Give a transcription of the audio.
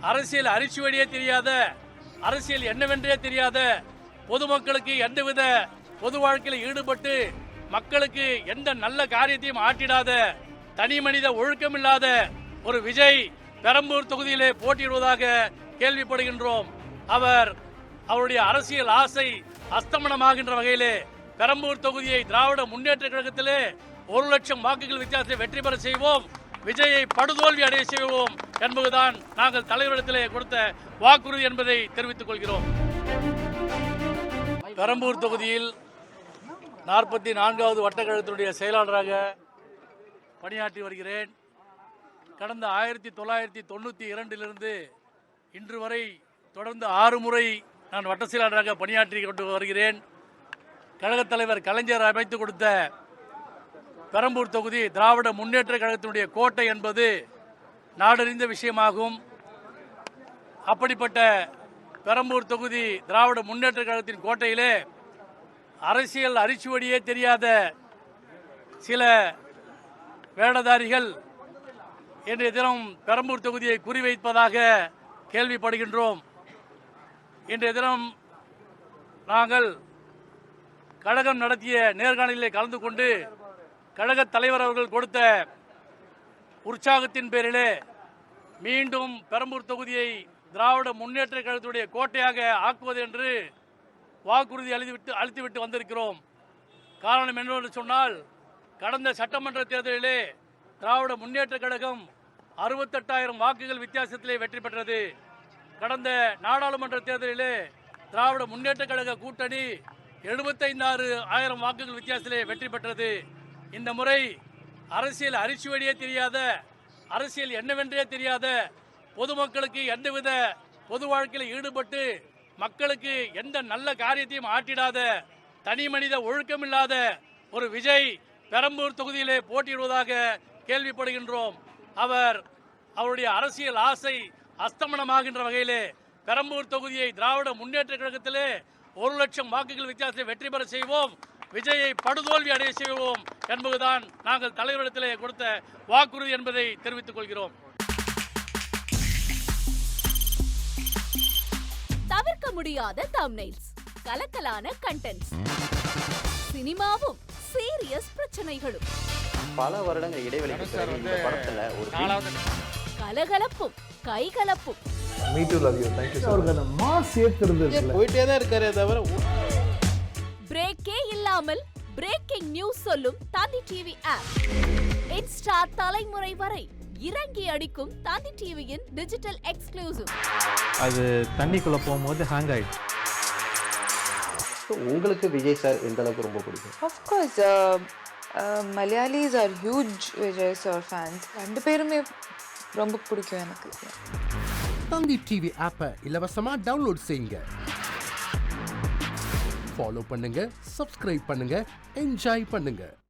அரசியல் அரிச்சுவடியே தெரியாத, அரசியல் என்னவென்றே தெரியாத, பொதுமக்களுக்கு எந்தவித பொது வாழ்க்கையில் ஈடுபட்டு மக்களுக்கு எந்த நல்ல காரியத்தையும் ஆற்றிடாத, தனி மனித ஒழுக்கமில்லாத ஒரு விஜய் பெரம்பூர் தொகுதியிலே போட்டியிடுவதாக கேள்விப்படுகின்றோம். அவருடைய அரசியல் ஆசை அஸ்தமனமாகின்ற வகையிலே பெரம்பூர் தொகுதியை திராவிட முன்னேற்ற கழகத்திலே 1,00,000 வாக்குகள் வித்தியாசத்தை வெற்றி பெற செய்வோம், விஜயை படுதோல்வி அடைய செய்வோம் என்பதுதான் நாங்கள் தலைவரிடத்திலே கொடுத்த வாக்குறுதி என்பதை தெரிவித்துக் கொள்கிறோம். பெரம்பூர் தொகுதியில் 44வது வட்டக்கழகத்தினுடைய செயலாளராக பணியாற்றி வருகிறேன். கடந்த 1992 இன்று வரை தொடர்ந்து 6 முறை நான் வட்ட செயலாளராக பணியாற்றி கொண்டு வருகிறேன். கழகத் தலைவர் கலைஞர் அமைத்து கொடுத்த பெரம்பூர் தொகுதி திராவிட முன்னேற்ற கழகத்தினுடைய கோட்டை என்பது நாடறிந்த விஷயமாகும். அப்படிப்பட்ட பெரம்பூர் தொகுதி திராவிட முன்னேற்ற கழகத்தின் கோட்டையிலே அரசியல் அரிச்சுவடியே தெரியாத சில வேடதாரிகள் இன்றைய தினம் பெரம்பூர் தொகுதியை குறிவைப்பதாக கேள்விப்படுகின்றோம். இன்றைய தினம் நாங்கள் கழகம் நடத்திய நேர்காணலிலே கலந்து கொண்டு கழகத் தலைவர் அவர்கள் கொடுத்த உற்சாகத்தின் பேரிலே மீண்டும் பெரம்பூர் தொகுதியை திராவிட முன்னேற்ற கழகத்துடைய கோட்டையாக ஆக்குவது என்று வாக்குறுதி அளித்துவிட்டு வந்திருக்கிறோம். காரணம் என்னவென்று சொன்னால், கடந்த சட்டமன்ற தேர்தலிலே திராவிட முன்னேற்ற கழகம் 68,000 வாக்குகள் வித்தியாசத்திலே வெற்றி பெற்றது. கடந்த நாடாளுமன்ற தேர்தலிலே திராவிட முன்னேற்ற கழக கூட்டணி 75,000 வாக்குகள் வித்தியாசத்திலே வெற்றி பெற்றது. இந்த முறை அரசியல் அரிச்சுவடியே தெரியாத, அரசியல் என்னவென்றே தெரியாத, பொதுமக்களுக்கு எந்தவித பொது வாழ்க்கையில் ஈடுபட்டு மக்களுக்கு எந்த நல்ல காரியத்தையும் ஆற்றிடாத, தனி மனித ஒழுக்கமில்லாத ஒரு விஜய் பெரம்பூர் தொகுதியிலே போட்டியிடுவதாக கேள்விப்படுகின்றோம். அவருடைய அரசியல் ஆசை அஸ்தமனமாகின்ற வகையிலே பெரம்பூர் தொகுதியை திராவிட முன்னேற்ற கழகத்திலே 1,00,000 வாக்குகள் வித்தியாசத்தை வெற்றி பெற செய்வோம், விஜயை படுதோல்வி அடைய செய்வோம் என்பதுதான் நாங்கள் தலைவரிடத்திலே கொடுத்த வாக்குறுதி என்பதை தெரிவித்துக் கொள்கிறோம். தவிர்க்க முடியாத தம்ப்நெயில்ஸ், கலக்கலான கண்டென்ட்ஸ், சினிமாவும் சீரியஸ் பிரச்சனைகளும், பல வருடங்கள் இடைவெளிக்கு பிறகு இந்த படத்துல ஒரு கலகலப்பும் கைகலப்பும். Me too love you. Thank you so much. அவருக்கு மாஸ் ஏத்துறது இல்ல. போயிட்டே தான் இருக்காரே தவிர பிரேக்கே இல்லாமல் பிரேக்கிங் நியூஸ் சொல்லும் தந்தி டிவி ஆப். இன்ஸ்டா தலைமுறை வரை இறங்கி அடிக்கும் தந்தி டிவியின் டிஜிட்டல் எக்ஸ்க்ளூசிவ். அது தண்ணிக்குள்ள போகும்போது ஹேங் ஆயிடுச்சு. உங்களுக்கு விஜய் சார் எந்த அளவுக்கு ரொம்ப பிடிக்கும்? Of course, Malayalis are huge Vijay sir fans. ரெண்டு பேருமே ரொம்ப பிடிக்கும் எனக்கு. தந்தி டிவி ஆப்பை இலவசமா டவுன்லோட் செய்யுங்க. ஃபாலோ பண்ணுங்க, சப்ஸ்கிரைப் பண்ணுங்க, என்ஜாய் பண்ணுங்க.